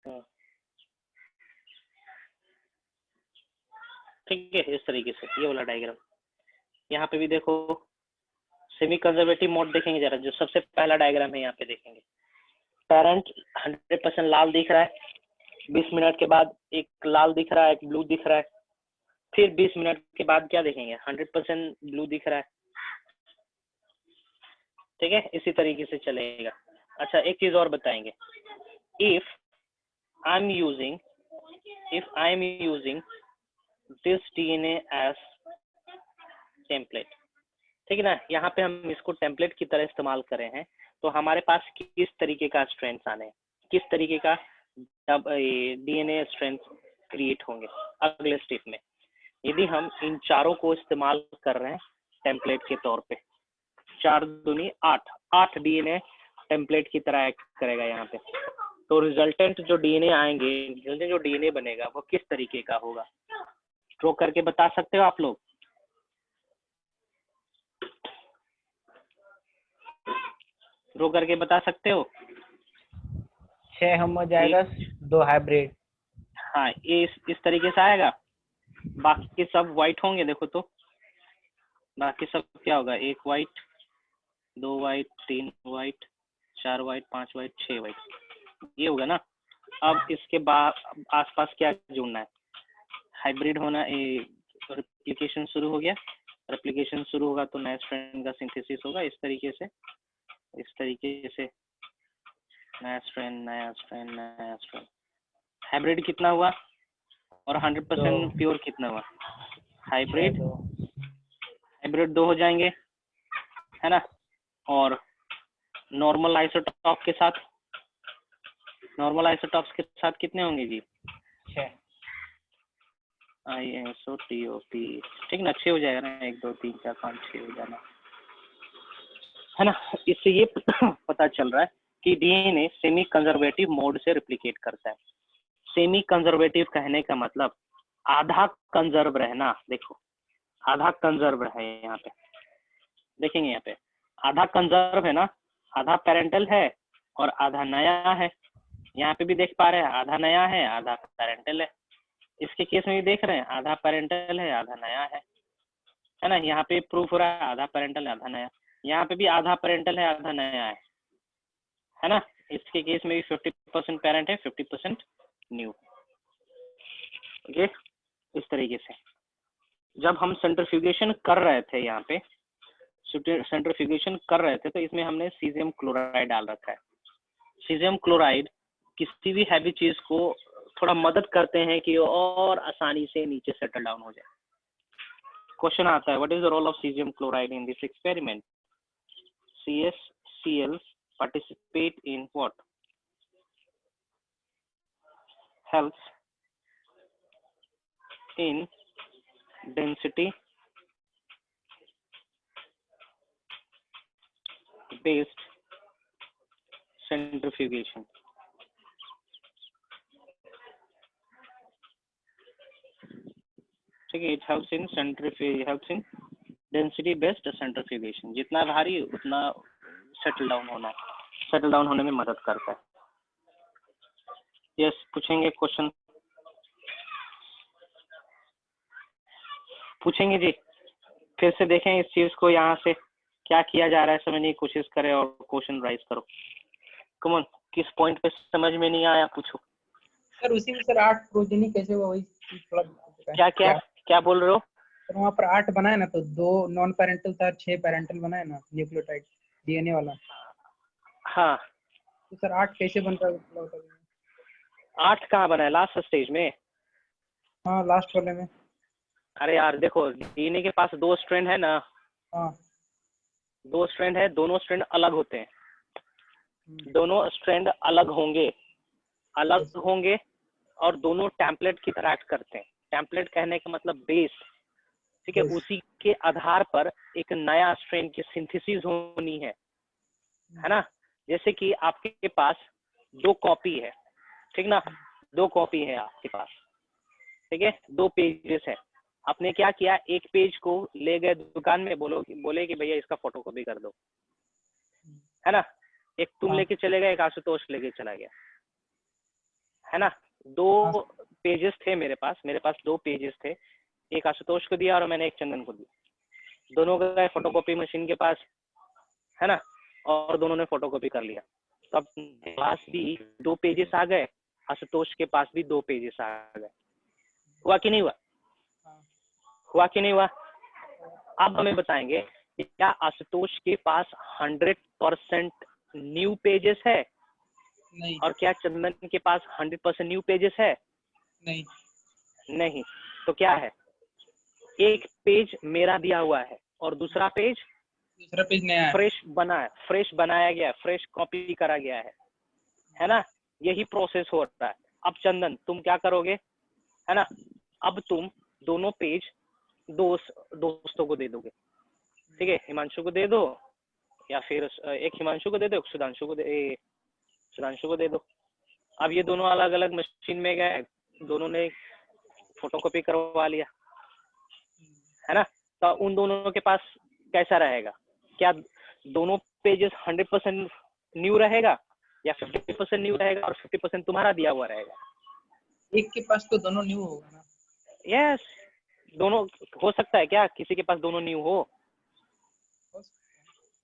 हाँ, ठीक है, इस तरीके से ये वाला डायग्राम। यहाँ पे भी देखो सेमी कंजर्वेटिव मोड देखेंगे जरा, जो सबसे पहला डायग्राम है यहाँ पे देखेंगे, पेरेंट 100% लाल दिख रहा है, 20 मिनट के बाद एक लाल दिख रहा है, एक ब्लू दिख रहा है, फिर 20 मिनट के बाद क्या देखेंगे, 100% ब्लू दिख रहा है। ठीक है, इसी तरीके से चलेगा। अच्छा, एक चीज और बताएंगे, if I am using this DNA as template, ठीक है ना, यहाँ पे हम इसको टेम्पलेट की तरह इस्तेमाल करें हैं, तो हमारे पास किस तरीके का स्ट्रेंथ आने हैं, किस तरीके का डीएनए स्ट्रेंथ क्रिएट होंगे अगले स्टेप में, यदि हम इन चारों को इस्तेमाल कर रहे हैं टेम्पलेट के तौर पे। 4 दूनी 8 डीएनए टेम्पलेट की तरह एक्ट करेगा यहाँ पे। तो रिजल्टेंट जो डीएनए आएंगे, जो डीएनए बनेगा वो किस तरीके का होगा, ड्रॉ करके बता सकते हो आप लोग? ड्रॉ करके बता सकते हो? 6 होमोजाइगस 2 हाइब्रिड। हाँ, ये इस तरीके से आएगा, बाकी सब व्हाइट होंगे। देखो तो बाकी सब क्या होगा, 1 white, 2 white, 3 white, 4 white, 5 white, 6 white, ये होगा ना। अब इसके बाद आसपास क्या जोड़ना है, हाइब्रिड होना, रेप्लिकेशन शुरू हो गया, रेप्लिकेशन शुरू होगा तो नया स्ट्रैंड का सिंथेसिस होगा, इस तरीके से नया स्ट्रैंड। हाइब्रिड कितना हुआ और 100% प्योर कितना हुआ? हाइब्रिड 2 हो जाएंगे, है ना। और नॉर्मल आइसोटॉप के साथ, नॉर्मल आइसोटॉप्स के साथ कितने होंगे जी? 6 आईएसओटीओपी, ठीक ना, 6 हो जाएगा ना, 1 2 3 4 5 6 हो जाना, है ना। इससे ये पता चल रहा है कि डीएनए सेमी कंजर्वेटिव मोड से रिप्लिकेट करता है। सेमी कंजर्वेटिव कहने का मतलब आधा कंजर्व रहना। देखो आधा कंजर्व है यहाँ पे, देखेंगे यहाँ पे आधा कंजर्व है ना, आधा पेरेंटल है और आधा नया है। यहाँ पे भी देख पा रहे हैं, आधा नया है आधा पेरेंटल है। इसके केस में भी देख रहे हैं, आधा पेरेंटल है आधा नया है ना। यहाँ पे प्रूफ हो रहा है आधा पेरेंटल है आधा नया, यहाँ पे भी आधा पेरेंटल है आधा नया है ना। इसके केस में भी 50% पेरेंट है 50% न्यू। ओके, इस तरीके से जब हम सेंट्रीफ्यूगेशन कर रहे थे, यहाँ पे सेंट्रीफ्यूगेशन कर रहे थे, तो इसमें हमने सीजियम क्लोराइड डाल रखा है। सीजियम क्लोराइड किसी भी हैवी चीज को थोड़ा मदद करते हैं कि और आसानी से नीचे सेटल डाउन हो जाए। क्वेश्चन आता है, what is the role of caesium chloride in this experiment? CaCl participate in what? Helps in density based centrifugation. ठीक है, it helps in density based centrifugation। जितना भारी उतना सेटल डाउन होने में मदद करता है। यस, पूछेंगे क्वेश्चन, पूछेंगे जी। फिर से देखें इस चीज को, यहाँ से क्या किया जा रहा है समझने की कोशिश करें और क्वेश्चन राइज करो। कम ऑन, किस पॉइंट पे समझ में नहीं आया पूछो। सर उसी में सर 8 प्रोजेनी कैसे हुआ, वही थोड़ा क्या बोल रहे हो? सर वहाँ पर 8 बनाए ना, तो 2 नॉन पेरेंटल था, 6 पेरेंटल बनाए ना न्यूक्लियोटाइड डीएनए वाला। हाँ, तो सर 8 कैसे बनता है? 8 कहाँ बना है? लास्ट स्टेज में? हाँ लास्ट वाले में। अरे यार देखो, डीएनए के पास 2 स्ट्रैंड है ना। हाँ 2 स्ट्रैंड है, दोनों स्ट्रैंड अलग होते हैं, दोनों स्ट्रैंड अलग होंगे और दोनों टेम्पलेट की तरह एक्ट करते हैं। टेम्पलेट कहने का मतलब बेस, ठीक है। उसी के आधार पर एक नया स्ट्रेन की सिंथेसिस होनी है ना। जैसे कि आपके पास 2 कॉपी है, ठीक ना, 2 कॉपी है आपके पास, ठीक है, 2 पेजेस है। आपने क्या किया, एक पेज को ले गए दुकान में, बोले कि भैया इसका फोटोकॉपी कर दो, है ना। एक तुम लेके चले गए, एक आशुतोष लेके चला गया, है ना। 2 पेजेस थे मेरे पास 2 पेजेस थे, एक आशुतोष को दिया और मैंने एक चंदन को दिया। दोनों गए फोटोकॉपी मशीन के पास, है ना, और दोनों ने फोटोकॉपी कर लिया। तब पास भी 2 पेजेस आ गए, आशुतोष के पास भी 2 पेजेस आ गए। हुआ कि नहीं हुआ? हुआ कि नहीं हुआ? अब हमें बताएंगे कि क्या आशुतोष के पास 100% न्यू पेजेस है? नहीं। और क्या चंदन के पास 100% न्यू पेजेस है? नहीं। नहीं। तो क्या है? एक पेज मेरा दिया हुआ है और दूसरा पेज नया है। फ्रेश बनाया गया है, फ्रेश कॉपी करा गया है ना। यही प्रोसेस हो रहा है। अब चंदन तुम क्या करोगे, है ना, अब तुम दोनों पेज दोस्तों को दे दोगे, ठीक है। हिमांशु को दे दो, या फिर एक हिमांशु को दे दो, सुधांशु को दे दो। अब ये दोनों अलग अलग मशीन में गए, दोनों ने फोटोकॉपी करवा लिया, है ना। तो उन दोनों के पास कैसा रहेगा? क्या दोनों पेजेस 100% न्यू रहेगा या 50% न्यू रहेगा और 50% तुम्हारा दिया हुआ रहेगा? एक के पास तो दोनों न्यू होगा ना। यस, दोनों हो सकता है क्या किसी के पास दोनों न्यू हो?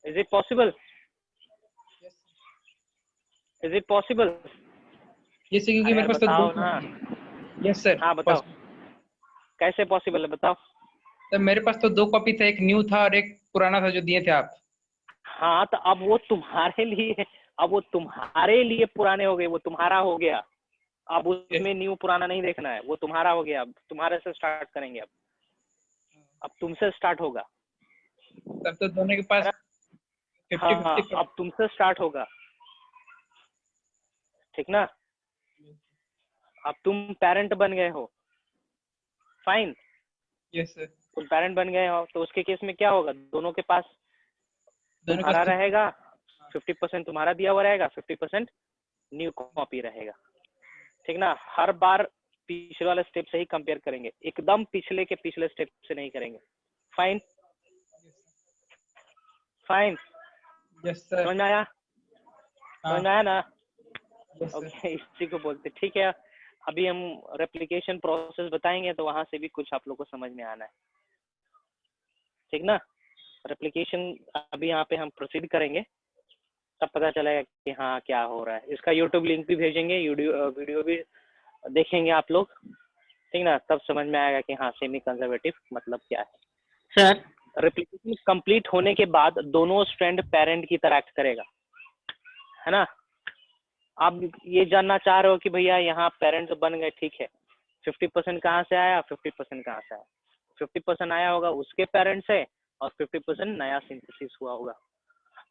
Is it possible? Is it possible? ये से क्योंकि मेरे पास तो बताओ ना। Yes sir. हाँ बताओ, कैसे पॉसिबल है बताओ। तो मेरे पास तो 2 कॉपी था, एक न्यू था और एक पुराना था जो दिए थे आप। हाँ तो अब वो तुम्हारे लिए पुराने हो गए, वो तुम्हारा हो गया। अब उसमें न्यू पुराना नहीं देखना है, वो तुम्हारा हो गया। अब तुम्हारे से स्टार्ट करेंगे। अब तुमसे स्टार्ट होगा। तब तो दोनों के पास 50-50। हाँ, अब तुमसे स्टार्ट होगा, ठीक ना। अब तुम पेरेंट बन गए हो, फाइन। Yes sir. तुम पेरेंट बन गए हो तो उसके केस में क्या होगा? दोनों के पास तुम्हारा रहेगा, 50% तुम्हारा दिया हुआ रहेगा, 50% न्यू कॉपी रहेगा, ठीक ना। हर बार पिछले वाले स्टेप से ही कंपेयर करेंगे, एकदम पिछले के पिछले स्टेप से नहीं करेंगे। Fine fine. Yes sir. समझ आया? समझ आया ना? यस ओके, इसी को बोलते। ठीक है, अभी हम रेप्लिकेशन प्रोसेस बताएंगे तो वहां से भी कुछ आप लोग को समझ में आना है, ठीक ना। रेप्लिकेशन अभी यहाँ पे हम प्रोसीड करेंगे, तब पता चलेगा कि हाँ क्या हो रहा है। इसका यूट्यूब लिंक भी भेजेंगे, वीडियो भी देखेंगे आप लोग, ठीक ना। तब समझ में आएगा कि हाँ सेमी कंजर्वेटिव मतलब क्या है। सर रेप्लिकेशन कंप्लीट होने के बाद दोनों स्ट्रैंड पेरेंट की तरह एक्ट करेगा, है ना। आप ये जानना चाह रहे हो कि भैया यहाँ पेरेंट्स बन गए, ठीक है, 50% कहाँ से आया, 50% कहाँ से आया? 50% आया होगा उसके पेरेंट्स से और 50% नया सिंथेसिस हुआ होगा।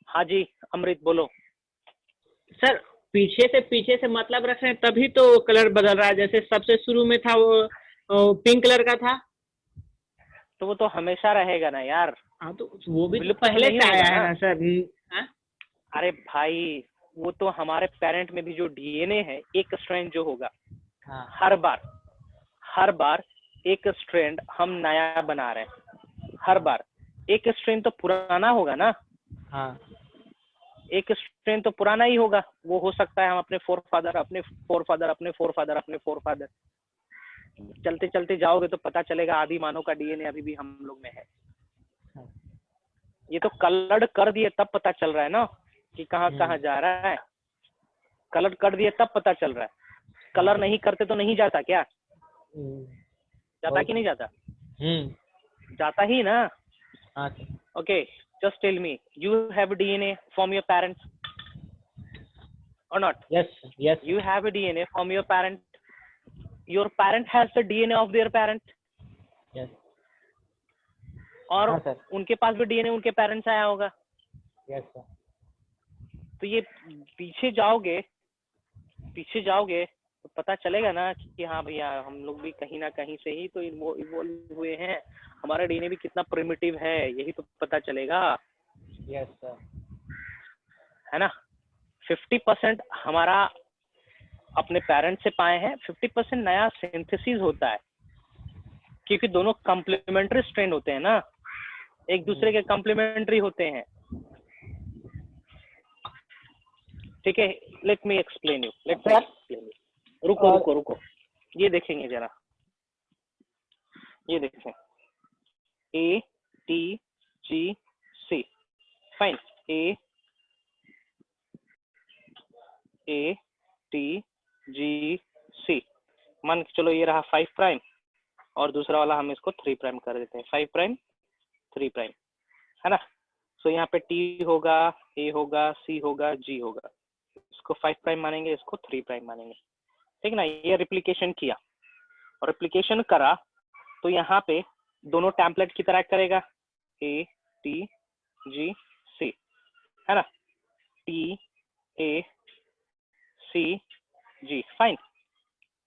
हाँ जी अमृत बोलो। सर पीछे से मतलब रख रहे हैं तभी तो कलर बदल रहा है। जैसे सबसे शुरू में था वो पिंक कलर का था, तो वो तो हमेशा रहेगा ना यार। हाँ तो वो भी तो विलुप्त पहले नहीं से होगा आया है ना सर। हाँ? अरे भाई वो तो हमारे पेरेंट में भी जो डीएनए है, एक स्ट्रैंड जो होगा, हाँ। हर बार एक स्ट्रैंड हम नया बना रहे हैं। हर बार एक स्ट्रैंड तो पुराना होगा ना। हाँ। एक स्ट्रैंड तो पुराना ही होगा। वो हो सकता है हम अपने फोरफादर चलते चलते जाओगे तो पता चलेगा आदि मानव का डीएनए अभी भी हम लोग में है। ये तो कलर्ड कर दिए तब पता चल रहा है ना कि कहाँ कहाँ जा रहा है। कलर कर दिए तब पता चल रहा है। कलर नहीं करते तो नहीं जाता क्या? जाता कि नहीं जाता? जाता ही ना। Okay, just tell me, you have DNA from your parents or not? Yes. You have a DNA from your parent. Your parent has the DNA of their parent. Yes. और हाँ सर। उनके पास भी डीएनए उनके parents आया होगा। Yes sir. तो ये पीछे जाओगे तो पता चलेगा ना कि हाँ भैया हम लोग भी कहीं ना कहीं से ही तो इवोल्व हुए हैं। हमारा डीएनए भी कितना प्रिमिटिव है, यही तो पता चलेगा। Yes sir. है ना। 50% हमारा अपने पेरेंट्स से पाए हैं, 50% नया सिंथेसिस होता है, क्योंकि दोनों कॉम्प्लीमेंट्री स्ट्रैंड होते हैं ना, एक दूसरे के कॉम्प्लीमेंट्री होते हैं। ठीक है, लेट मी एक्सप्लेन यू। रुको रुको रुको, ये देखेंगे जरा, ये देखें A T G C, fine, A T G C, मान के चलो ये रहा 5 प्राइम और दूसरा वाला हम इसको 3 प्राइम कर देते हैं, 5 प्राइम 3 प्राइम, है ना। सो यहाँ पे T होगा, A होगा, C होगा, G होगा, इसको 5 प्राइम मानेंगे, इसको 3 प्राइम मानेंगे, ठीक ना। ये रिप्लिकेशन किया और रिप्लिकेशन करा तो यहाँ पे दोनों टेम्पलेट की तरह करेगा, A T G C, है ना, T A C G, fine.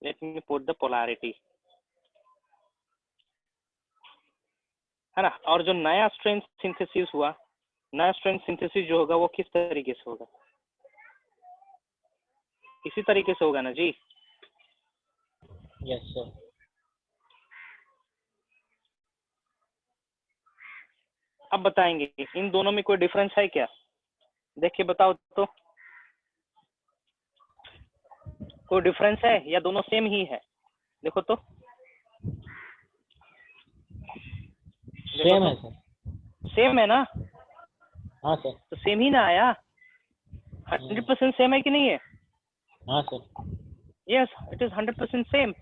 Late me put the polarity, है ना। और जो नया स्ट्रेंथ सिंथेसिस हुआ, नया स्ट्रेंथ सिंथेसिस जो होगा वो किस तरीके से होगा, इसी तरीके से होगा ना जी। Yes sir. अब बताएंगे इन दोनों में कोई डिफरेंस है क्या, देखिए बताओ तो, कोई डिफरेंस है या दोनों सेम ही है, देखो तो। सेम है सर। सेम है ना, हाँ सर। तो सेम ही ना आया, 100% सेम है कि नहीं है। हाँ sir. Yes it is 100% same,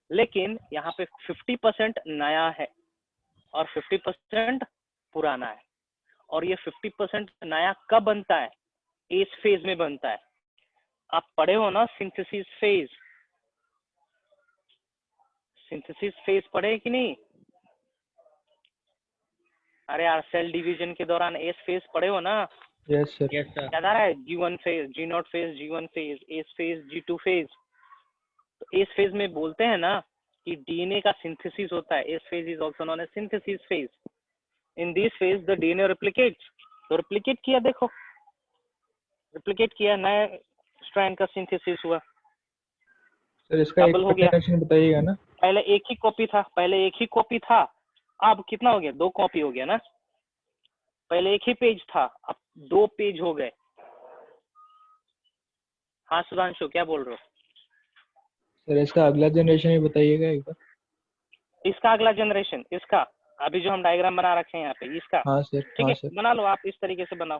लेकिन यहाँ पे 50% नया है और 50% पुराना है, और ये 50% नया कब बनता है, इस फेज में बनता है। आप पढ़े हो ना सिंथेसिस फेज, सिंथेसिस फेज पढ़े कि नहीं, अरे यार सेल डिवीजन के दौरान एस फेज पढ़े हो ना। Yes sir. Yes sir. याद आ रहा है, G1 phase, G0 phase, G1 phase, S phase, G2 phase. तो एस फेज में बोलते हैं ना कि डीएनए का सिंथेसिस होता है, S phase is also known as synthesis phase. In this phase the DNA replicates, तो रिप्लिकेट किया, देखो रिप्लिकेट किया, नया स्ट्रैंड का सिंथेसिस हुआ, सर इसका डबल हो गया। एक्सप्लेनेशन बताइएगा ना। पहले एक ही कॉपी था, पहले एक ही कॉपी था, अब कितना हो गया, 2 कॉपी हो गया ना। पहले एक ही पेज था, अब 2 पेज हो गए। हाँ सुधांशु क्या बोल रहे हो। सर इसका अगला जनरेशन भी बताइएगा एक बार। इसका अगला जनरेशन, इसका अभी जो हम डायग्राम बना रखे हैं यहाँ पे, इसका हाँ सर। ठीक हाँ है, सर। बना लो आप इस तरीके से बनाओ,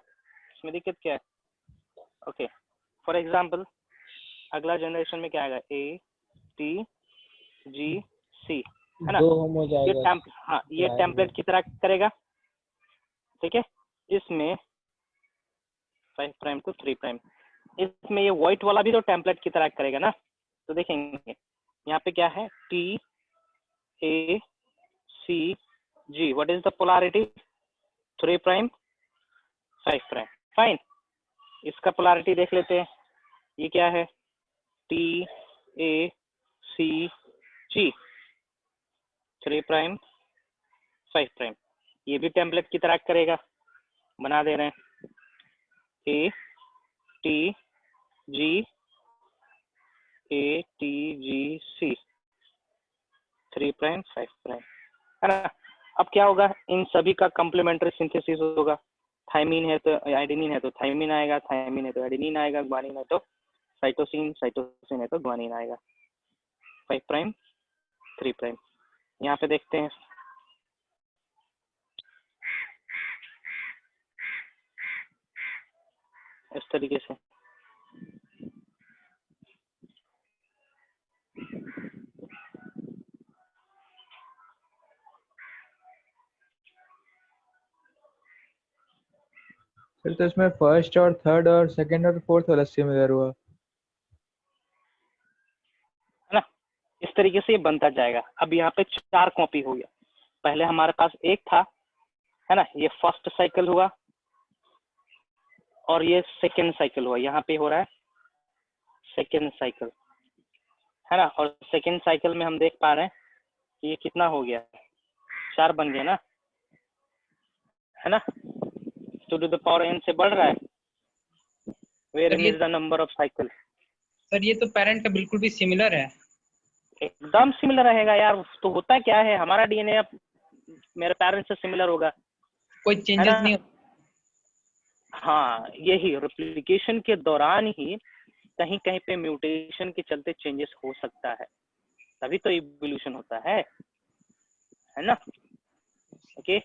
इसमें दिक्कत क्या है। ओके फॉर एग्जाम्पल अगला जनरेशन में क्या आएगा, A T G C, है ना। 2 हो ये जाएगा। हाँ ये टेम्पलेट की तरह करेगा, ठीक है। इसमें 5 प्राइम टू 3 प्राइम, इसमें ये व्हाइट वाला भी तो टेम्पलेट की तरह करेगा ना। तो देखेंगे यहाँ पे क्या है, T A C G, what is the polarity, 3 prime 5 prime, fine. इसका पोलैरिटी देख लेते हैं, ये क्या है, T A C G, 3 prime 5 prime, ये भी टेम्पलेट की तरह करेगा, बना दे रहे हैं, A T G A T G C, 3 prime 5 prime, है ना। अब क्या होगा, इन सभी का कॉम्प्लीमेंट्री सिंथेसिस होगा, थायमीन है तो एडेनिन है तो थायमीन आएगा, थायमीन है तो एडेनिन आएगा, ग्वानिन है तो साइटोसिन, साइटोसिन है तो ग्वानिन आएगा, 5 प्राइम 3 प्राइम। यहाँ पे देखते हैं, इस तरीके से सर तो इसमें फर्स्ट और थर्ड और सेकंड और फोर्थ वाला सिमिलर हुआ, है ना। इस तरीके से ये बनता जाएगा। अब यहाँ पे 4 कॉपी हो गया, पहले हमारे पास एक था, है ना, ये फर्स्ट साइकिल हुआ और ये सेकेंड साइकिल हुआ, यहाँ पे हो रहा है सेकेंड साइकिल, है ना। और सेकेंड साइकिल में हम देख पा रहे हैं कि ये कितना हो गया, 4 बन गया ना, है ना। 2 to the power n से बढ़ रहा है, where n is the number of cycle. Sir ये तो पेरेंट का बिल्कुल भी सिमिलर है। एकदम सिमिलर रहेगा यार, तो होता क्या है, हमारा डीएनए अब मेरे पेरेंट्स से सिमिलर होगा, कोई चेंजेस नहीं। हाँ यही रेप्लिकेशन के दौरान ही कहीं कहीं पे म्यूटेशन के चलते चेंजेस हो सकता है, तभी तो इवोल्यूशन होता है ना। ओके,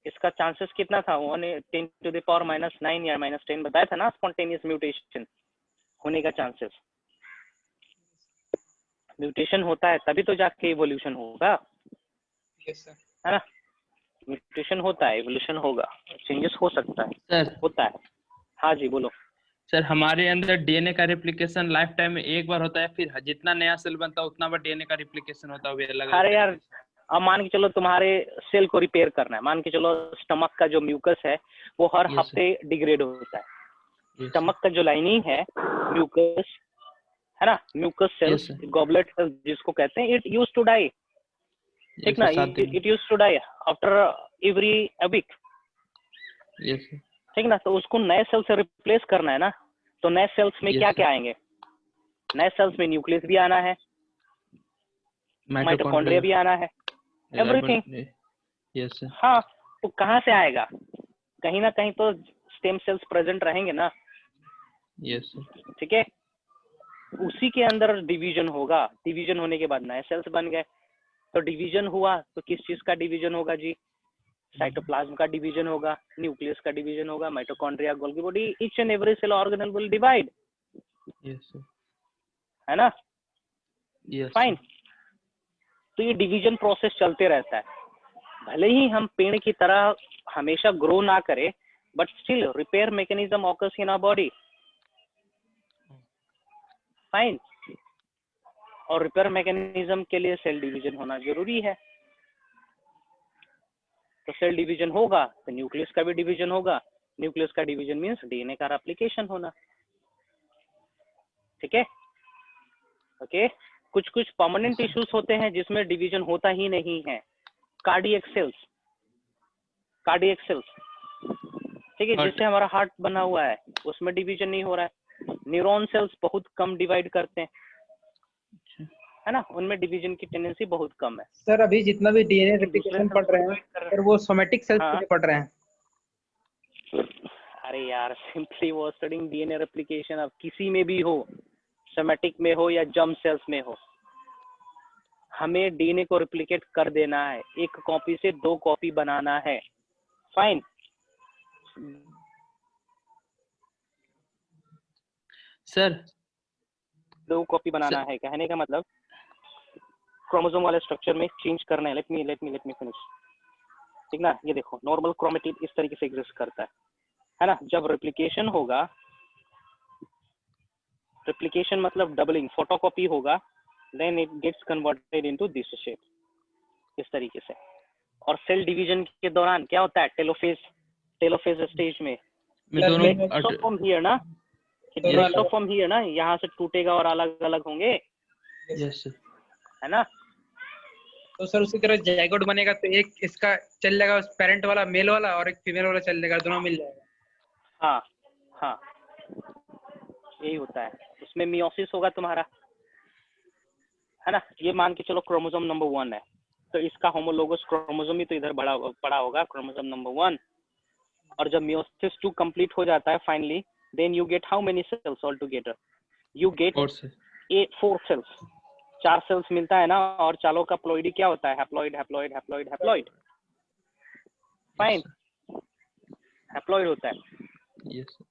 इसका चांसेस कितना था, 10⁻⁻9 या -10 बताया था ना, स्पॉन्टेनियस म्यूटेशन होने का चांसेस। म्यूटेशन होता है तभी तो जाके इवोल्यूशन होगा, यस सर। है ना। म्यूटेशन होता है, इवोल्यूशन होगा, चेंजेस हो सकता है, सर होता है। हाँ जी बोलो। सर, हमारे अंदर डीएनए का रिप्लिकेशन लाइफ टाइम में एक बार होता है, फिर जितना नया सेल बनता है उतना बार डीएनए का रिप्लिकेशन होता है, वो अलग अलग अरे यार, तरीके से। अब मान के चलो तुम्हारे सेल को रिपेयर करना है, मान के चलो स्टमक का जो म्यूकस है वो हर Yes, हफ्ते डिग्रेड होता है। Yes, स्टमक का जो लाइनिंग है, म्यूकस है ना, mucus cells, Yes, sir. Goblet cells जिसको कहते हैं, इट यूज टू डाई, ठीक ना, it use to die after every week, Yes, sir. ठीक ना। तो उसको नए सेल से रिप्लेस करना है ना, तो नए सेल्स में Yes, क्या sir. क्या आएंगे, नए सेल्स में न्यूक्लियस भी आना है, माइटोकॉन्ड्रिया भी आना है, एवरीथिंग। Yes, sir. हाँ, तो कहाँ से आएगा, कहीं ना कहीं तो स्टेम सेल्स प्रेजेंट रहेंगे ना, Yes, sir. ठीक है। उसी के अंदर डिवीजन होगा, डिवीजन होने के बाद नए सेल्स बन गए, तो डिवीजन हुआ तो किस चीज का डिवीजन होगा जी, साइटोप्लाज्म का डिवीजन होगा, न्यूक्लियस का डिवीजन होगा, mitochondria, Golgi body, each and every cell organelle will divide, Yes, sir. है ना, Yes, फाइन। sir. तो ये डिवीजन प्रोसेस चलते रहता है, भले ही हम पेड़ की तरह हमेशा ग्रो ना करें, but still repair mechanism occurs in our body, fine. और रिपेयर मैकेनिज्म के लिए सेल डिवीजन होना जरूरी है, तो सेल डिवीजन होगा तो न्यूक्लियस का भी डिवीजन होगा, न्यूक्लियस का डिवीजन मींस डीएनए का रेप्लिकेशन होना, ठीक है। ओके, कुछ कुछ परमानेंट टिश्यूज होते हैं जिसमें डिवीजन होता ही नहीं है, कार्डियक सेल्स, कार्डियक सेल्स, ठीक है, जिससे हमारा हार्ट बना हुआ है उसमें डिवीजन नहीं हो रहा है। न्यूरॉन सेल्स बहुत कम डिवाइड करते हैं, है ना, उनमें डिवीजन की टेंडेंसी बहुत कम है। सर अभी जितना भी डीएनए दूसरे रेप्लिकेशन cells पढ़ को रहे हैं divide कर रहे सर, वो सोमेटिक सेल्स हाँ। के लिए पढ़ रहे हैं। अरे यार, सिंपली वो स्टडिंग डीएनए रेप्लिकेशन, अब किसी में भी हो, सोमेटिक में हो या जर्म सेल्स में हो, हमें डीएनए को रेप्लिकेट कर देना है, एक कॉपी से 2 कॉपी बनाना है, फाइन। सर 2 कॉपी बनाना है, कहने का मतलब क्रोमोसोम वाले स्ट्रक्चर में चेंज करना है। लेट मी फिनिश, ठीक ना। ये देखो, नॉर्मल क्रोमेटिड इस तरीके से एग्जिस्ट करता है ना। जब रेप्लिकेशन होगा, रेप्लिकेशन मतलब डबलिंग, फोटोकॉपी होगा, then it gets converted into this shape, इस तरीके से। और सेल डिवीजन के दौरान क्या होता है, टेलोफेज स्टेज में एक्सोफॉर्म हियर ना, एक्सोफॉर्म हियर ना, यहाँ से टूटेगा और अलग अलग होंगे, Yes, sir. है ना। तो सर उसी तरह जाइगोट बनेगा तो एक इसका चल जाएगा, पेरेंट वाला मेल वाला, और एक फीमेल वाला चल जाएगा, दोनों मिल जाएगा। हाँ हाँ, यही होता है, उसमें मियोसिस होगा तुम्हारा, है ना। ये मान के चलो क्रोमोसोम नंबर 1 है, तो इसका होमोलोगस क्रोमोसोम ही तो इधर बड़ा होगा, क्रोमोसोम नंबर 1। और जब मियोसिस 2 कंप्लीट हो जाता है finally, then you get how many cells all together, you get 4 cells, 4 cells मिलता है ना। और चालों का प्लॉइडी क्या होता है, haploid haploid haploid haploid, fine, haploid होता है। Yes, sir.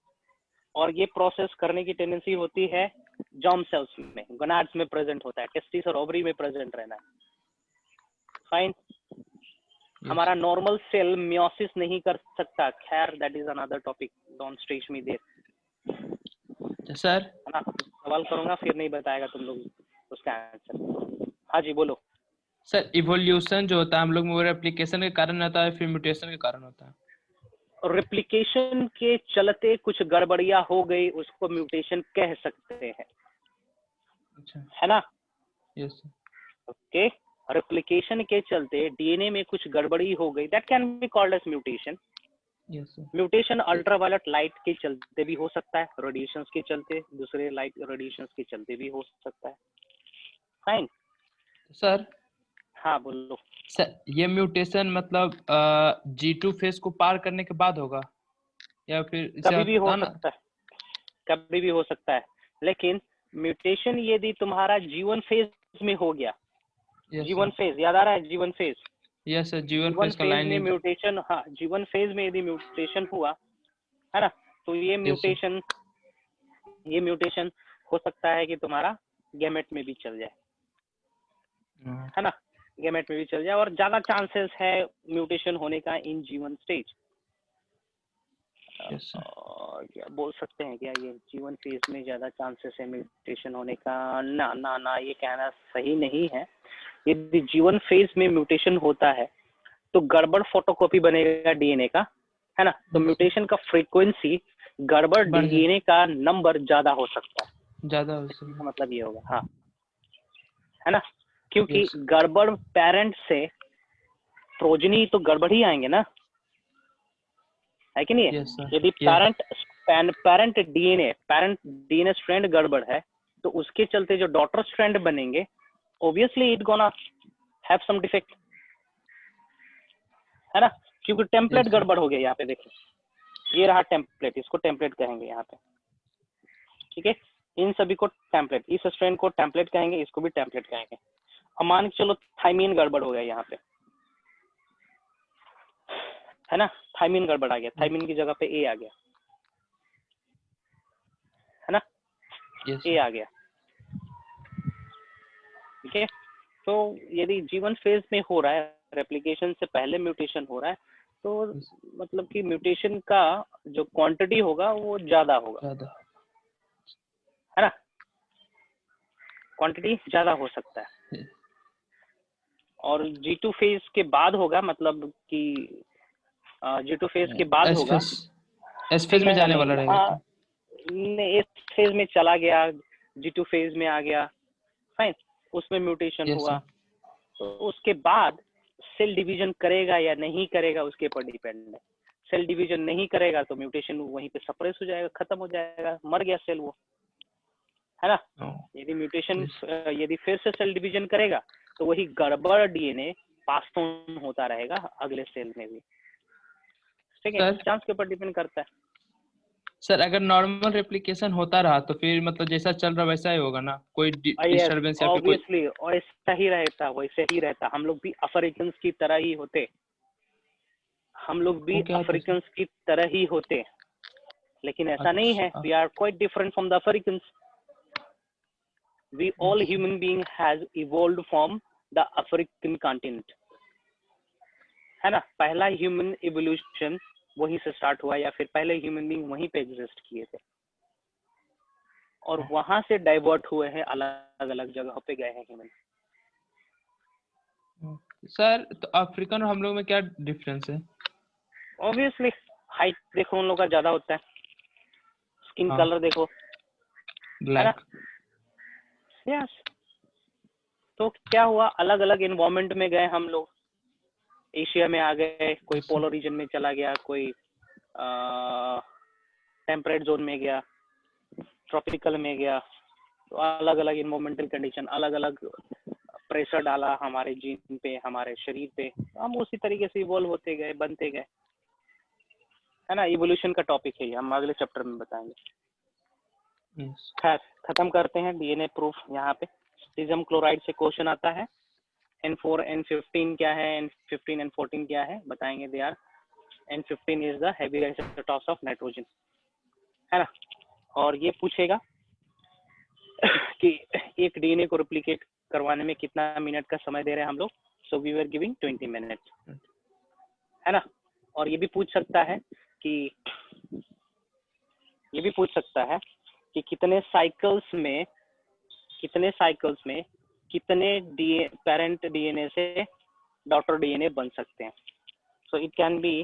और ये प्रोसेस करने की टेंडेंसी होती है जर्म सेल्स में, गोनाड्स में प्रेजेंट होता है, टेस्टिस और ओवरी में प्रेजेंट रहना है, फाइन। हमारा नॉर्मल सेल मियोसिस नहीं कर सकता, खैर that is another topic, don't stretch me there, sir है ना। सवाल करूंगा फिर नहीं बताएगा तुम लोग उसका आंसर। हाँ जी बोलो। सर, इवोल्यूशन जो होता है हम लोग में, वो रेप्लिकेशन के कारण होता है, फिर म्यूटेशन के कारण होता है। रेप्लिकेशन के चलते कुछ गड़बड़िया हो गई, उसको म्यूटेशन कह सकते हैं, अच्छा, है ना। Yes sir. ओके, रेप्लिकेशन के चलते डीएनए में कुछ गड़बड़ी हो गई, that can be called as mutation. Yes sir. Mutation ultraviolet light के चलते भी हो सकता है, रेडिएशंस के चलते, दूसरे लाइट रेडिएशंस के चलते भी हो सकता है, फाइन। सर हाँ बोलो। सर, ये म्यूटेशन मतलब G2 फेज को पार करने के बाद होगा, या फिर कभी भी हो सकता है, कभी भी हो सकता है, लेकिन म्यूटेशन यदि तुम्हारा जीवन फेज में हो गया, यस जीवन फेज याद आ रहा है, जीवन फेज, यस सर, जीवन जीवन फेज का फेज लाइन में म्यूटेशन, हाँ जीवन फेज में यदि म्यूटेशन हुआ है ना, तो ये म्यूटेशन हो सकता है कि तुम्हारा गैमेट में भी चल जाए, है ना, गैमेट में भी चल जाए, और ज्यादा चांसेस है म्यूटेशन होने का इन जीवन स्टेज। यस सर, क्या बोल सकते हैं क्या ये जीवन फेज में ज्यादा चांसेस है म्यूटेशन होने का? ना ना ना, ये कहना सही नहीं है। यदि जीवन फेज में म्यूटेशन होता है तो गड़बड़ फोटोकॉपी बनेगा डीएनए का, है ना, तो म्यूटेशन का फ्रीक्वेंसी, गड़बड़ बढ़ जाए। डीएनए का नंबर ज्यादा हो सकता है, ज्यादा हो सकता इसका मतलब ये होगा, हाँ, है ना, क्योंकि Yes. गड़बड़ पेरेंट से प्रोजनी तो गड़बड़ ही आएंगे ना, है कि नहीं है? Yes, sir. यदि Yeah. पेरेंट डीएनए स्ट्रैंड गड़बड़ है तो उसके चलते जो डॉटर स्ट्रैंड बनेंगे, obviously it gonna have some defect, है ना, क्योंकि टेम्पलेट Yes, sir. गड़बड़ हो गया। यहाँ पे देखिए, ये रहा टेम्पलेट, इसको टेम्पलेट कहेंगे यहाँ पे, ठीक है, इन सभी को टेम्पलेट, इस स्ट्रैंड को टेम्पलेट कहेंगे, इसको भी टेम्पलेट कहेंगे। अब मान के चलो थाइमीन गड़बड़ हो गया यहाँ पे, है ना, थाइमीन गड़बड़ आ गया, थाइमीन की जगह पे ए आ गया, है ना, Yes, ए sir. आ गया, ठीक है। तो यदि जीवन फेज में हो रहा है, रेप्लिकेशन से पहले म्यूटेशन हो रहा है, तो मतलब कि म्यूटेशन का जो क्वांटिटी होगा वो ज्यादा होगा, ज्यादा। है ना, क्वांटिटी ज्यादा हो सकता है। और G2 फेज के बाद होगा, मतलब कि G2 फेज के बाद होगा, एस फेज में जाने वाला रहेगा। हाँ, नहीं, इस फेज में चला गया, G2 फेज में आ गया, फाइन, उसमें म्यूटेशन Yes, हुआ, sir. तो उसके बाद सेल डिवीजन करेगा या नहीं करेगा उसके पर डिपेंड है। सेल डिवीजन नहीं करेगा तो म्यूटेशन वहीं पे सप्रेस हो जाएगा, खत्म हो जाएगा, मर गया सेल वो, है ना। Oh. यदि म्यूटेशन यदि फिर से सेल डिवीजन करेगा तो वही गड़बड़ डीएनए पास ऑन होता रहेगा अगले सेल में भी, ठीक है, Sir. चांस के ऊपर डिपेंड करता है। सर अगर नॉर्मल रेप्लिकेशन होता रहा तो फिर मतलब जैसा चल रहा वैसा ही होगा ना, कोई डिस्टरबेंस या फिर कोई? ऑब्वियसली वैसा ही रहता, वैसे ही रहता, हम लोग भी अफ्रीकन की तरह ही होते, हम लोग भी वो क्या होता है? अफ्रीकन की तरह ही होते, लेकिन ऐसा नहीं है, अच्छा। We are quite different from the African, we all human being has evolved from the African continent, है ना, पहला ह्यूमन इवोल्यूशन वहीं से स्टार्ट हुआ, या फिर पहले ह्यूमन बीइंग वहीं पे एग्जिस्ट किए थे और वहां से डाइवर्ट हुए हैं, अलग अलग जगहों पे गए हैं ह्यूमन। सर तो अफ्रीकन और हम लोग में क्या डिफरेंस है? ऑब्वियसली हाइट देखो उन लोग का ज्यादा होता है, स्किन हाँ। कलर देखो, ब्लैक। यस, तो क्या हुआ, अलग अलग एनवायरमेंट में गए हम लोग, एशिया में आ गए, कोई पोलर रीजन में चला गया, कोई टेम्परेट जोन में गया, ट्रॉपिकल में गया, तो अलग अलग इन्वायरमेंटल कंडीशन, अलग अलग प्रेशर डाला हमारे जीन पे, हमारे शरीर पे, हम उसी तरीके से इवॉल्व होते गए, बनते गए, है ना। इवोल्यूशन का टॉपिक है ये, हम अगले चैप्टर में बताएंगे। Yes. खैर, खत्म करते हैं डीएनए प्रूफ। यहाँ पे सीजम क्लोराइड से क्वेश्चन आता है, N4 N15 क्या है, N15 N14 क्या है, बताएंगे they are. N15 is the heavy isotopes of nitrogen, है ना, और ये पूछेगा कि एक डीएनए को रेप्लिकेट करवाने में कितना मिनट का समय दे रहे हैं हम लोग, so we were giving 20 minute, है ना। और ये भी पूछ सकता है कि कितने साइकिल्स में कितने पेरेंट डीएनए से डॉटर डीएनए बन सकते हैं। So it can be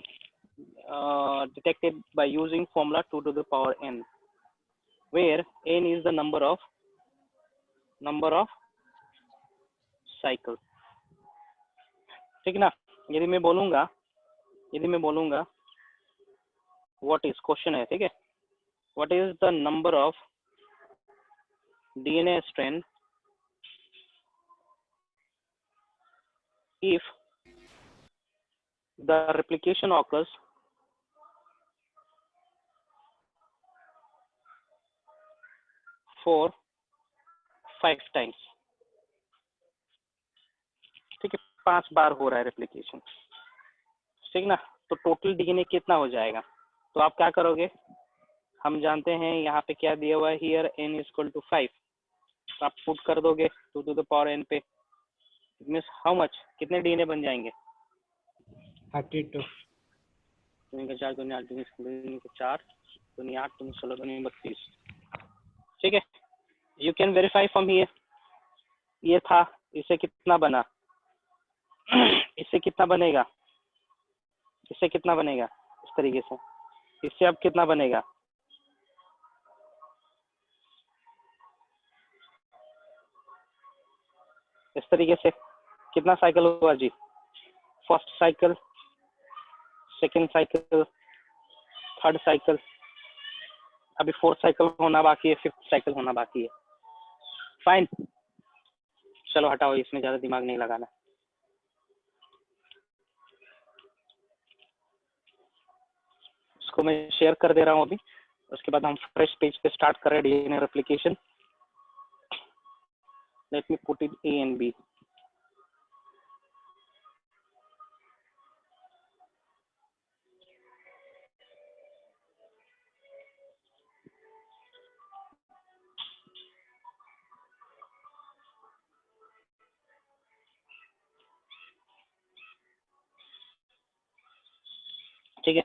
detected by using formula 2 to the power n, where n is the number of cycles, ठीक ना। यदि मैं बोलूंगा व्हाट इज, क्वेश्चन है, ठीक है, what is the number of DNA strand if the replication occurs for 5 times, ठीक है, 5 बार हो रहा है रेप्लिकेशन, ठीक ना। तो टोटल डीएनए कितना हो जाएगा, तो आप क्या करोगे, हम जानते हैं यहाँ पे क्या दिया हुआ है, हियर n इक्वल टू 5, तो आप पुट कर दोगे 2 टू द पावर n पे, मीन्स हाउ मच, कितने डीएनए बन जाएंगे, 32। 2 4 2 8 2 4 2 8 2 16 2 32, ठीक है। You can verify from here, ये था, इससे कितना बना, इससे कितना बनेगा, इससे कितना बनेगा, इस तरीके से, इससे अब कितना बनेगा, इस तरीके से, कितना साइकिल हुआ जी, first cycle, second cycle, third cycle, अभी फोर्थ साइकिल होना बाकी है, फिफ्थ साइकिल होना बाकी है। फाइन, चलो हटाओ, इसमें ज्यादा दिमाग नहीं लगाना। इसको मैं शेयर कर दे रहा हूँ अभी, उसके बाद हम फ्रेश पेज पे स्टार्ट कर रहे हैं DNA replication. Let me put it A and B. ठीक है,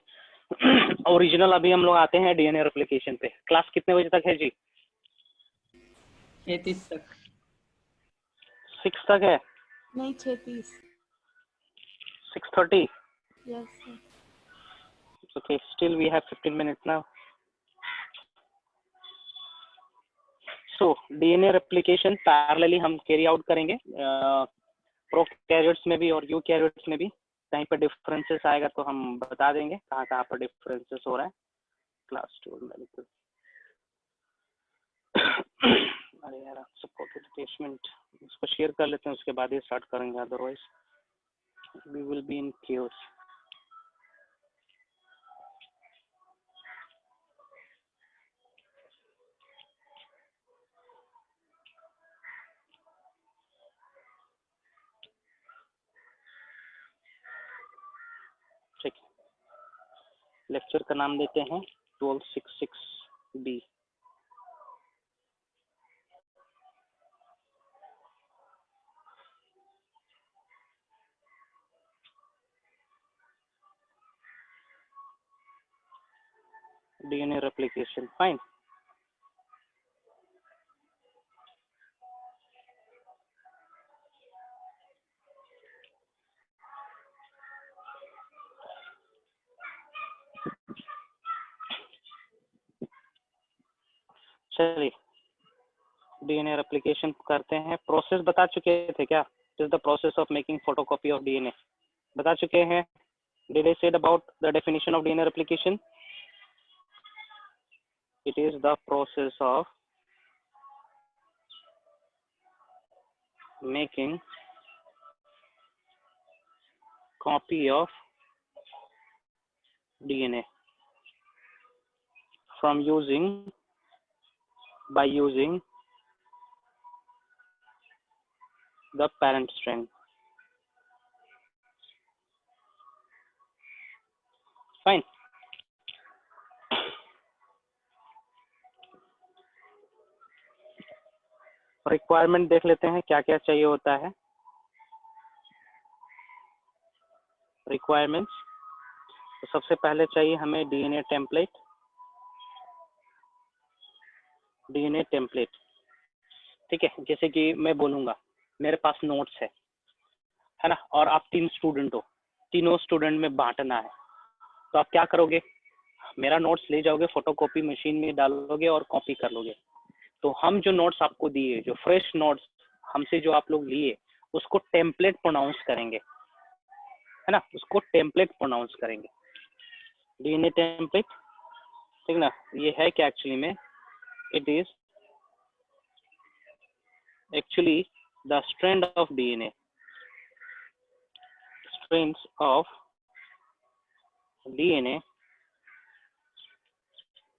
ओरिजिनल अभी हम लोग आते हैं डीएनए रेप्लिकेशन पे। क्लास कितने बजे तक है जी? 36 तक। 6 तक है? नहीं 36। 6:30? Yes sir. Okay, still we have 15 minutes now. So DNA replication parallelly हम carry out करेंगे प्रोकैरियोट्स में भी और यूकैरियोट्स में भी। कहीं पर डिफरेंसेस आएगा तो हम बता देंगे कहाँ कहाँ पर डिफरेंसेस हो रहा है। क्लास 2 मेडिकल अरे यार सपोर्टेड अटैचमेंट, इसको शेयर कर लेते हैं, उसके बाद ही स्टार्ट करेंगे, otherwise we will be in chaos. ठीक है, लेक्चर का नाम देते हैं 1266B। DNA replication, fine. चलिए डीएनए रेप्लिकेशन करते हैं। प्रोसेस बता चुके थे क्या? It is the process of making photocopy of DNA, बता चुके हैं। Did I said about the definition of DNA replication? It is the process of making copy of DNA from by using the parent strand. Fine. Requirement देख लेते हैं क्या क्या चाहिए होता है। रिक्वायरमेंट्स, तो सबसे पहले चाहिए हमें डीएनए टेम्पलेट। डीएनए टेम्पलेट, ठीक है। जैसे कि मैं बोलूंगा मेरे पास नोट्स है ना, और आप 3 स्टूडेंट हो, तीनों स्टूडेंट में बांटना है, तो आप क्या करोगे, मेरा नोट्स ले जाओगे, फोटोकॉपी मशीन में डालोगे और कॉपी कर लोगे। तो हम जो नोट्स आपको दिए, जो फ्रेश नोट्स हमसे जो आप लोग लिए, उसको टेम्पलेट प्रोनाउंस करेंगे, है ना, उसको टेम्पलेट प्रोनाउंस करेंगे, डीएनए टेम्पलेट, ठीक ना। ये है क्या एक्चुअली में, it is actually the strand of DNA, strands of DNA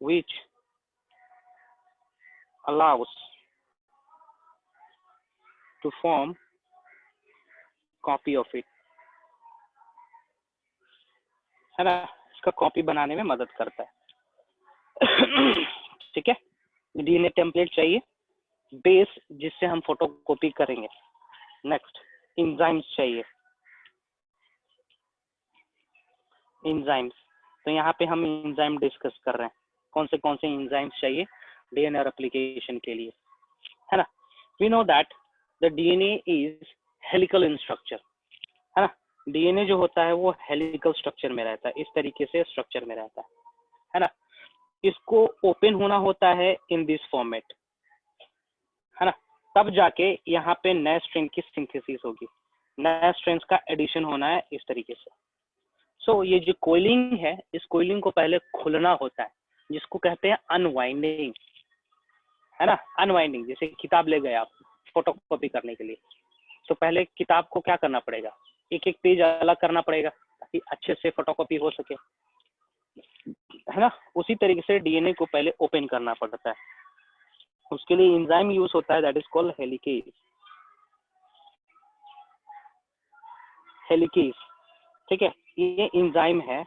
which allows to form copy of it, है ना, इसका कॉपी बनाने में मदद करता है। ठीक है, डीएनए टेम्पलेट चाहिए, बेस जिससे हम फोटोकॉपी करेंगे। नेक्स्ट, एंजाइम्स चाहिए, एंजाइम्स। तो यहाँ पे हम एंजाइम डिस्कस कर रहे हैं, कौन से एंजाइम्स चाहिए डीएनए रेप्लिकेशन के लिए, है ना। We know that the DNA is helical in structure, है ना। डीएनए जो होता है वो हेलिकल स्ट्रक्चर में रहता है, इस तरीके से स्ट्रक्चर में रहता है ना। इसको ओपन होना होता है इन दिस फॉर्मेट, है ना, तब जाके यहाँ पे नए स्ट्रिंग की सिंथेसिस होगी, नए स्ट्रिंग्स का एडिशन होना है इस तरीके से। सो ये जो कोइलिंग है, इस कोइलिंग को पहले खुलना होता है, जिसको कहते हैं अनवाइंडिंग, है ना। अनवाइंडिंग, जैसे किताब ले गए आप फोटोकॉपी करने के लिए, तो पहले किताब को क्या करना पड़ेगा, एक एक पेज अलग करना पड़ेगा ताकि अच्छे से फोटोकॉपी हो सके, है ना। उसी तरीके से डीएनए को पहले ओपन करना पड़ता है, उसके लिए एंजाइम यूज होता है, that is called helicase. Helicase, ठीक है, ये एंजाइम है।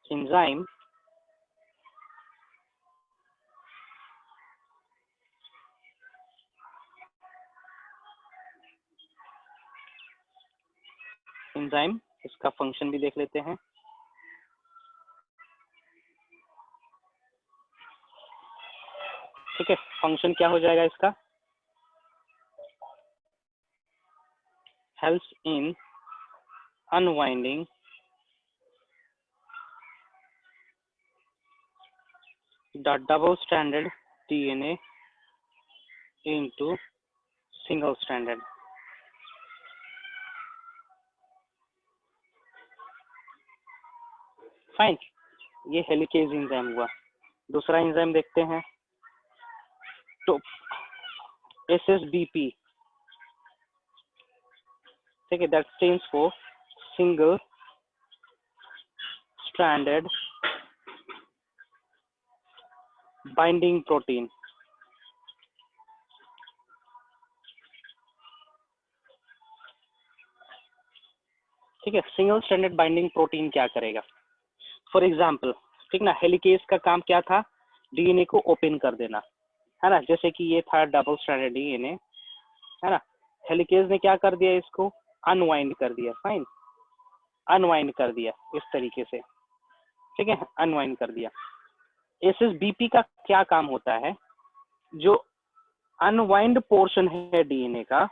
एंजाइम एंजाइम इसका फंक्शन भी देख लेते हैं। ठीक है, फंक्शन क्या हो जाएगा इसका, helps in unwinding the double stranded DNA into single stranded. Fine, ये हेलिकेज एंजाइम हुआ। दूसरा एंजाइम देखते हैं, तो SSBP, ठीक है, that stands for single stranded binding protein. ठीक है, सिंगल स्ट्रैंडेड बाइंडिंग प्रोटीन क्या करेगा, फॉर एग्जाम्पल, ठीक ना, हेलिकेज का काम क्या था, डीएनए को ओपन कर देना, है ना। जैसे कि ये था डबल स्ट्रैंडेड डीएनए, है ना, हेलिकेज ने क्या कर दिया, इसको अनवाइंड कर दिया। फाइन, अनवाइंड कर दिया इस तरीके से, ठीक है, अनवाइंड कर दिया। SSBP का क्या काम होता है, जो अनवाइंड पोर्शन है डीएनए का,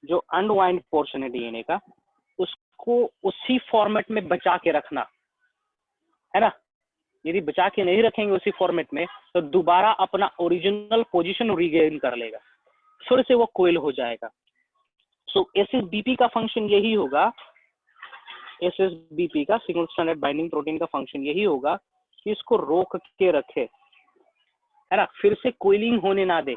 जो अनवाइंड पोर्शन है डीएनए का, उसको उसी फॉर्मेट में बचा के रखना, है ना। यदि बचा के नहीं रखेंगे उसी फॉर्मेट में, तो दोबारा अपना ओरिजिनल पोजीशन रीगेन कर लेगा, फिर से वो कोइल हो जाएगा। सो SSBP का फंक्शन यही होगा, SSBP का, सिंगल स्ट्रैंडेड बाइंडिंग प्रोटीन का फंक्शन यही होगा कि इसको रोक के रखे, है ना, फिर से कोइलिंग होने ना दे।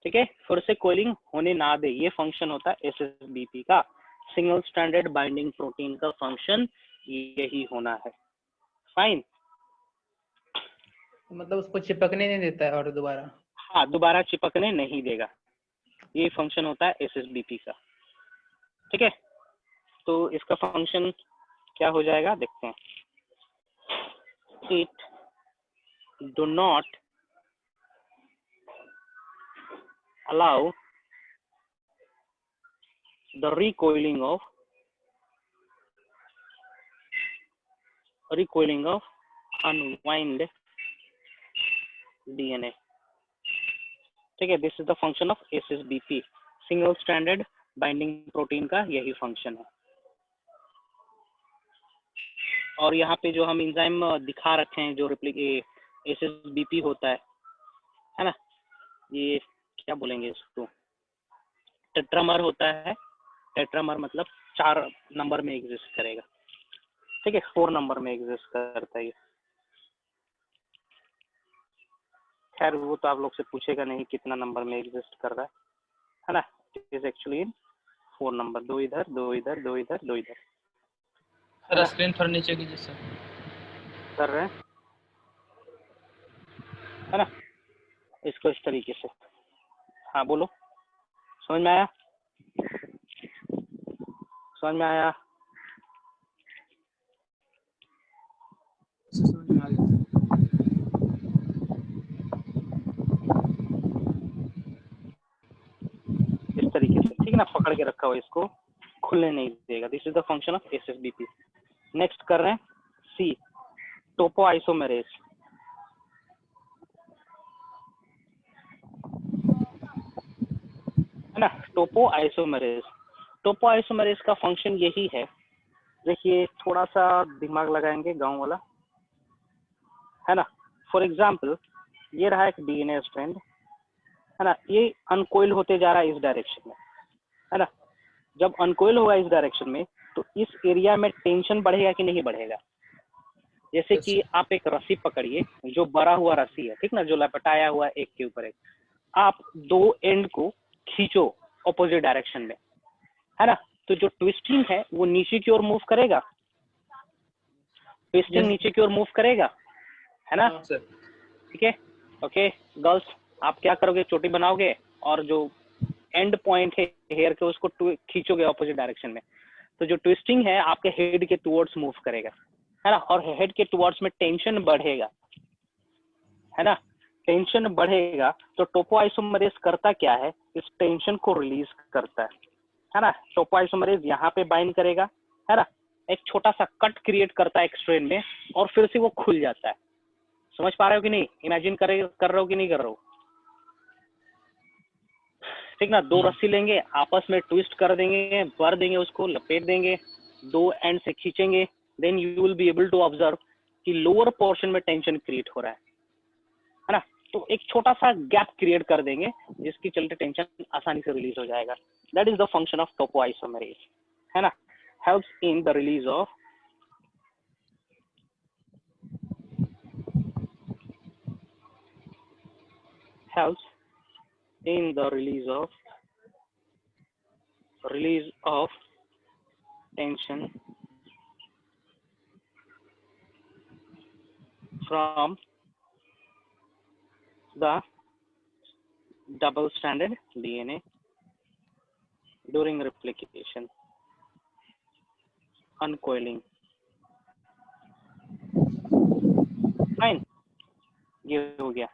ठीक है, फिर से कोइलिंग होने ना दे, ये फंक्शन होता है SSBP का। सिंगल स्ट्रैंडेड बाइंडिंग प्रोटीन का फंक्शन यही होना है। फाइन, मतलब उसको चिपकने नहीं देता है और दोबारा, हाँ, दोबारा चिपकने नहीं देगा, ये फंक्शन होता है SSBP का। ठीक है, तो इसका फंक्शन क्या हो जाएगा देखते हैं। It do not allow the recoiling of unwind DNA। ठीक है, this is the function of SSBP, single stranded binding protein का यही फंक्शन है। और यहाँ पे जो हम एंजाइम दिखा रखे हैं, जो SSBP होता है ना, ये क्या बोलेंगे इसको, टेट्रामर होता है। टेट्रामर मतलब 4 नंबर में एग्जिस्ट करेगा। ठीक है, 4 नंबर में एग्जिस्ट करता है। खैर वो तो आप लोग से पूछेगा नहीं कितना नंबर में एग्जिस्ट कर रहा है ना। It is actually in 4 number, 2 इधर 2 इधर 2 इधर 2 इधर। सर स्क्रीन थोड़ा नीचे कीजिए सर। कर रहे हैं, है ना। इसको इस तरीके से, हाँ बोलो, समझ में आया? समझ में आया? इस तरीके से, ठीक है ना, पकड़ के रखा हुआ, इसको खुलने नहीं देगा। This is the function of SSBP। Next कर रहे हैं सी, टोपो आइसोमेरेज। है ना, टोपो आइसोमेरेज। टोपो आइसोमेरेज का फंक्शन यही है, देखिए थोड़ा सा दिमाग लगाएंगे गांव वाला, है ना। फॉर एग्जाम्पल ये रहा एक DNA स्ट्रैंड, है ना, ये अनकोइल होते जा रहा है इस डायरेक्शन में, है ना। जब अनकोइल होगा इस डायरेक्शन में तो इस एरिया में टेंशन बढ़ेगा कि नहीं बढ़ेगा? जैसे कि आप एक रस्सी पकड़िए, जो बड़ा हुआ रस्सी है, ठीक ना, जो लपटाया हुआ एक के ऊपर एक, आप दो एंड को खींचो ऑपोजिट डायरेक्शन में, है ना, तो जो ट्विस्टिंग है वो नीचे की ओर मूव करेगा, ट्विस्टिंग नीचे की ओर मूव करेगा, है ना। ठीक है, ओके गर्ल्स, आप क्या करोगे, चोटी बनाओगे और जो एंड पॉइंट है हेयर के उसको खींचोगे ऑपोजिट डायरेक्शन में, तो जो ट्विस्टिंग है आपके हेड के टुवर्ड्स मूव करेगा, है ना, और हेड के टुवर्ड्स में टेंशन बढ़ेगा, है ना, टेंशन बढ़ेगा। तो टोपो आइसोमेरेज करता क्या है, इस टेंशन को रिलीज करता है ना। टोपो आइसोमेरेज यहाँ पे बाइंड करेगा, है ना, एक छोटा सा कट क्रिएट करता है एक स्ट्रेन में और फिर से वो खुल जाता है। समझ पा रहे हो कि नहीं? इमेजिन कर रहे हो कि नहीं कर रहे हो? ठीक ना, दो रस्सी लेंगे, आपस में ट्विस्ट कर देंगे, भर देंगे, उसको लपेट देंगे, दो एंड से खींचेंगे, then you will be able to observe कि लोअर पोर्शन में टेंशन क्रिएट हो रहा है ना। तो एक छोटा सा गैप क्रिएट कर देंगे जिसकी चलते टेंशन आसानी से रिलीज हो जाएगा। That is the function of topoisomerase, है ना। Helps in the release of release of tension from the double-stranded DNA during replication, uncoiling. Fine, ये हो गया,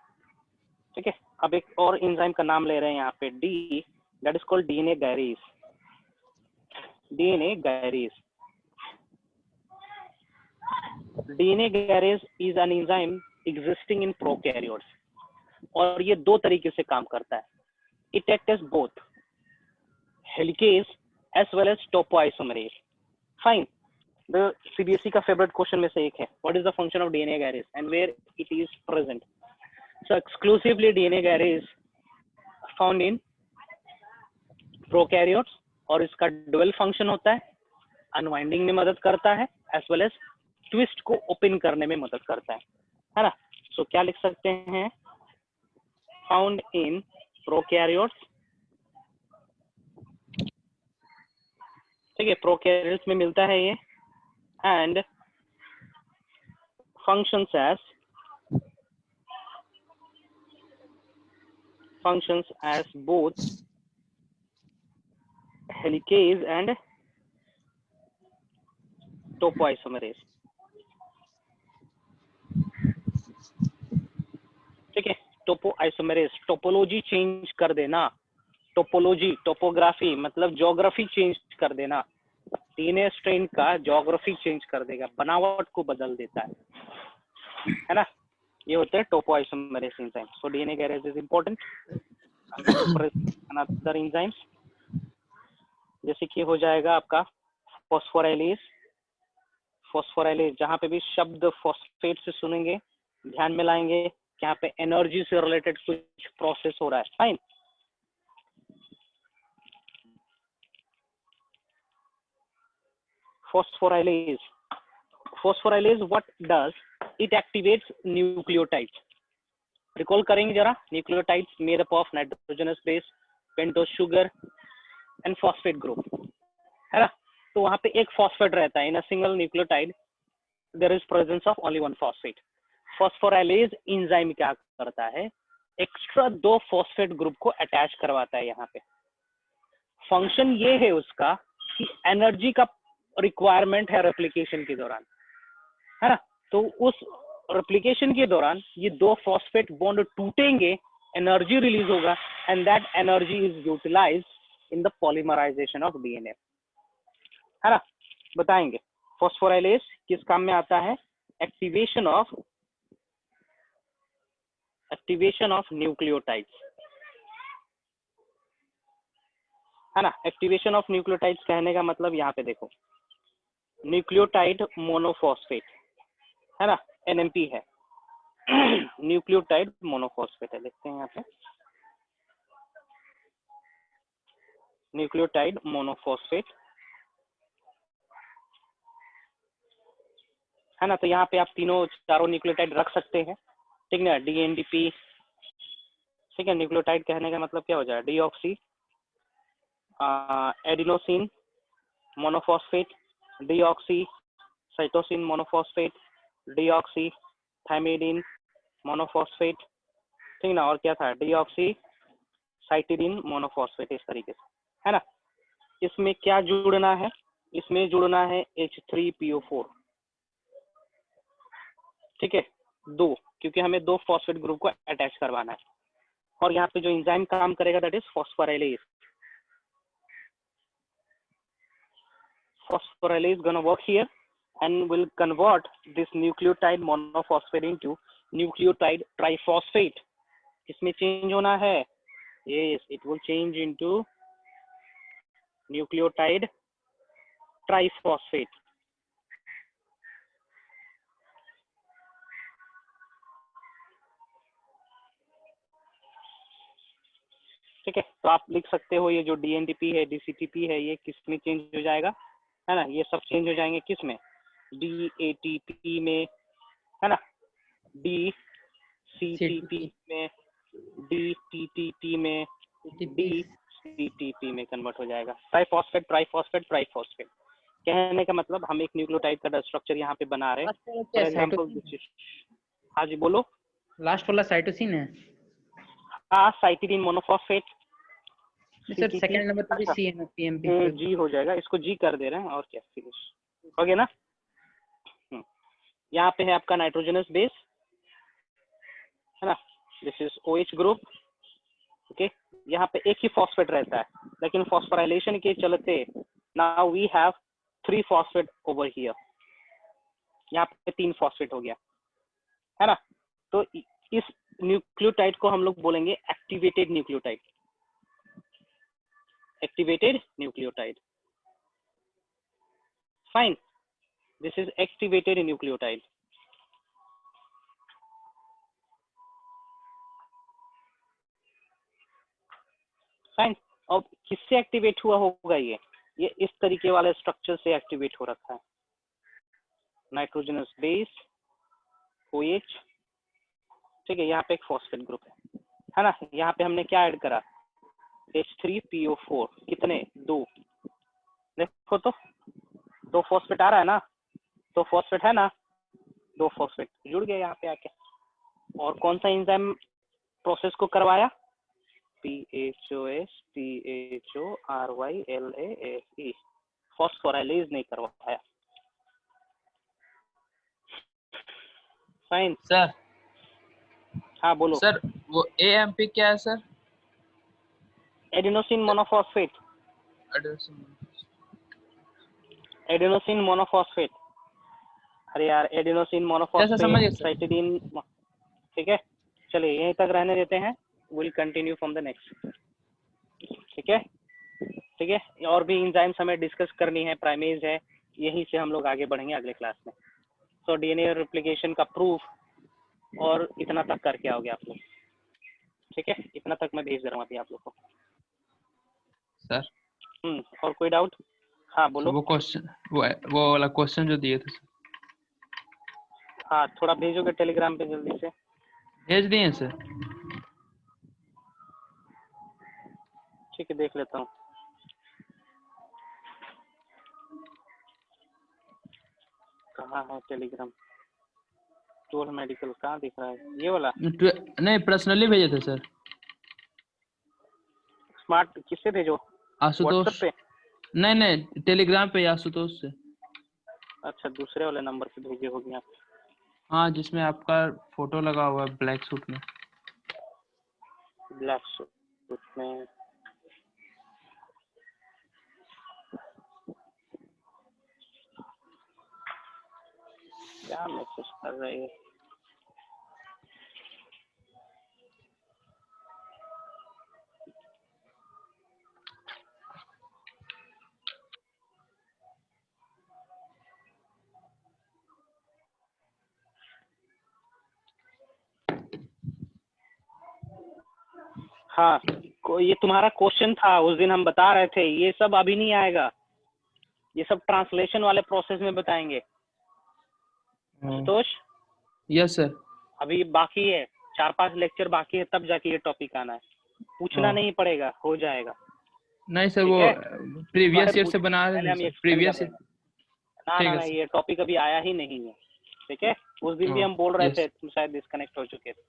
ठीक है। अब एक और एंजाइम का नाम ले रहे हैं यहाँ पे, D, that is called DNA gyrase. DNA gyrase. DNA gyrase is an enzyme existing in prokaryotes. और ये दो तरीके से काम करता है. It acts as both helicase as well as topoisomerase. Fine. The CBSE का favorite question में से एक है. What is the function of DNA gyrase and where it is present? So exclusively DNA gyrase found in prokaryotes और इसका dual function होता है, unwinding में मदद करता है as well as twist को open करने में मदद करता है ना. So क्या लिख सकते हैं? Found in prokaryotes, ठीक है, prokaryotes में मिलता है ये, and functions as both helicase and topoisomerase. ठीक है, टोपोआइसोमेरेज, टोपोलॉजी चेंज कर देना, टोपोलॉजी, टोपोग्राफी मतलब ज्योग्राफी चेंज कर देना, डीएनए स्ट्रेन का ज्योग्राफी चेंज कर देगा, बनावट को बदल देता है ना. ये होते हैं topoisomerase enzyme. So DNA garage is important. Another enzymes जैसे कि हो जाएगा आपका फॉस्फोराइलेज. फॉस्फोराइलेज, जहां पे भी शब्द फॉस्फेट से सुनेंगे ध्यान में लाएंगे, यहाँ पे एनर्जी से रिलेटेड कुछ प्रोसेस हो रहा है. Fine. Phosphorylase what does? It activates nucleotides. Recall करेंगे जरा, nucleotides made up of nitrogenous base, pentose sugar and phosphate group, है ना. तो वहाँ पे एक phosphate रहता है. In a single nucleotide there is presence of only one phosphate. Phosphorylase enzyme क्या करता है? एक्स्ट्रा 2 फॉस्फेट ग्रुप को अटैच करवाता है यहाँ पे। फंक्शन ये है उसका कि एनर्जी का रिक्वायरमेंट है रेप्लिकेशन के दौरान, है ना। तो उस रेप्लिकेशन के दौरान ये 2 फॉस्फेट बॉन्ड टूटेंगे, एनर्जी रिलीज होगा, and that energy is utilised in the polymerisation of DNA, है ना। बताएंगे फॉस्फोराइलेज किस काम में आता है? एक्टिवेशन ऑफ न्यूक्लियोटाइड्स, है ना। एक्टिवेशन ऑफ न्यूक्लियोटाइड्स कहने का मतलब यहाँ पे देखो, न्यूक्लियोटाइड मोनोफॉस्फेट, है ना, एनएमपी है। न्यूक्लियोटाइड मोनोफॉस्फेट है, देखते हैं यहाँ पे, न्यूक्लियोटाइड मोनोफॉस्फेट, है ना। तो यहाँ पे आप तीनों चारों न्यूक्लियोटाइड रख सकते हैं, ठीक ना। डीएनडीपी, ठीक है। न्यूक्लियोटाइड कहने का मतलब क्या हो जाएगा? Deoxy adenosine monophosphate, deoxy cytosine monophosphate, deoxy थाइमिडिन monophosphate, ठीक ना। और क्या था? डीऑक्सी साइटिडीन मोनोफॉस्फेट, इस तरीके से, है ना। इसमें क्या जुड़ना है? इसमें जुड़ना है H3PO4, ठीक है, 2, क्योंकि हमें 2 फॉस्फेट ग्रुप को अटैच करवाना है। और यहाँ पे जो एंजाइम काम करेगा that is phosphorylase. Phosphorylase gonna work here and will convert this nucleotide monophosphate into nucleotide triphosphate. इसमें चेंज होना है, yes, it will change into nucleotide triphosphate. ठीक है, तो आप लिख सकते हो ये जो डीएनडीपी है, डीसीटीपी है, ये किस में चेंज हो जाएगा, है ना। ये सब चेंज हो जाएंगे किस में? डीएटीपी में, है ना, डीसीटीपी में, डीटीटीपी में, डीसीटीपी में कन्वर्ट हो जाएगा। ट्राइफॉस्फेट ट्राइफॉस्फेट ट्राइफॉस्फेट कहने का मतलब हम एक न्यूक्लियोटाइड का स्ट्रक्चर यहाँ पे बना रहे हैं। फॉर एग्जांपल, हाँ जी बोलो। लास्ट वाला साइटोसिन है। हाँ, cytidine monophosphate. Sir second number पे भी सी है ना, पीएमपी जी हो जाएगा, इसको जी कर दे रहे हैं, और क्या, फिनिश हो गया ना। यहाँ पे है आपका नाइट्रोजनस बेस, है ना, this is OH group, okay. यहाँ पे एक ही फॉस्फेट रहता है, लेकिन फॉस्फोराइलेशन के चलते now we have 3 phosphate over here, यहाँ पे 3 फॉस्फेट हो गया, है ना। तो इस न्यूक्लियोटाइड को हम लोग बोलेंगे activated nucleotide, activated nucleotide. Fine, this is activated nucleotide. Fine, अब किससे एक्टिवेट हुआ होगा? ये इस तरीके वाले स्ट्रक्चर से एक्टिवेट हो रखा है, नाइट्रोजनस बेस OH, ठीक है। यहाँ पे एक फॉस्फेट ग्रुप है ना। यहाँ पे हमने क्या ऐड करा? H3PO4, कितने? 2। देखो तो 2 फॉस्फेट आ रहा है ना, 2 फॉस्फेट है ना, 2 फॉस्फेट जुड़ गए यहाँ पे आके। और कौन सा एंजाइम प्रोसेस को करवाया? PHOSPHORYLASE, फॉस्फोराइलेज नहीं करवाया। Fine sir. हाँ बोलो सर, वो AMP क्या है sir? Adenosine monophosphate, adenosine monophosphate. अरे यार, एडिनोसिन समझ मोनोफॉस्फेट गए साइटिडीन, ठीक है। चलिए यहीं तक रहने देते हैं, will continue from the next, ठीक है, ठीक है। और भी एंजाइम्स हमें डिस्कस करनी है, प्राइमेज है, यहीं से हम लोग आगे बढ़ेंगे अगले क्लास में। तो डीएनए रेप्लिकेशन का प्रूफ और इतना तक करके आओगे आप लोग, ठीक है। इतना तक मैं भेज दे रहा हूँ अभी आप लोग को सर। और कोई डाउट? हाँ बोलो। वो क्वेश्चन, वो वाला क्वेश्चन जो दिए थे सर, हाँ थोड़ा भेजोगे टेलीग्राम पे जल्दी से? भेज दिए सर। ठीक है, देख लेता हूँ। कहाँ है टेलीग्राम? टूर मेडिकल कहाँ दिख रहा है, ये वाला नहीं पर्सनली भेजे थे सर, स्मार्ट किससे भेजो, आशुतोष। व्हाट्सएप पे? नहीं टेलीग्राम पे आशुतोष से। अच्छा, दूसरे वाले नंबर से भेजे हो गया। हाँ, जिसमें आपका फोटो लगा हुआ है ब्लैक सूट में। ब्लैक सूट में क्या मैसेज कर रही है? हाँ, ये तुम्हारा क्वेश्चन था उस दिन, हम बता रहे थे ये सब अभी नहीं आएगा, ये सब ट्रांसलेशन वाले प्रोसेस में बताएंगे। संतोष, यस सर। अभी बाकी है, 4-5 लेक्चर बाकी है, तब जाके ये टॉपिक आना है। पूछना नहीं पड़ेगा, हो जाएगा। नहीं सर, ठीक वो है? प्रीवियस ईयर से बना रहे पहले हम थे explain प्रीवियस। कर रहे हैं। ना, ये टॉपिक अभी आया ही नहीं है। ठीक है, उस दिन भी हम बोल रहे थे, तुम शायद डिस्कनेक्ट हो चुके थे।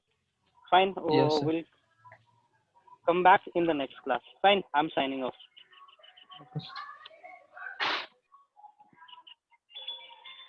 Fine, will come back in the next class. Fine, I am signing off.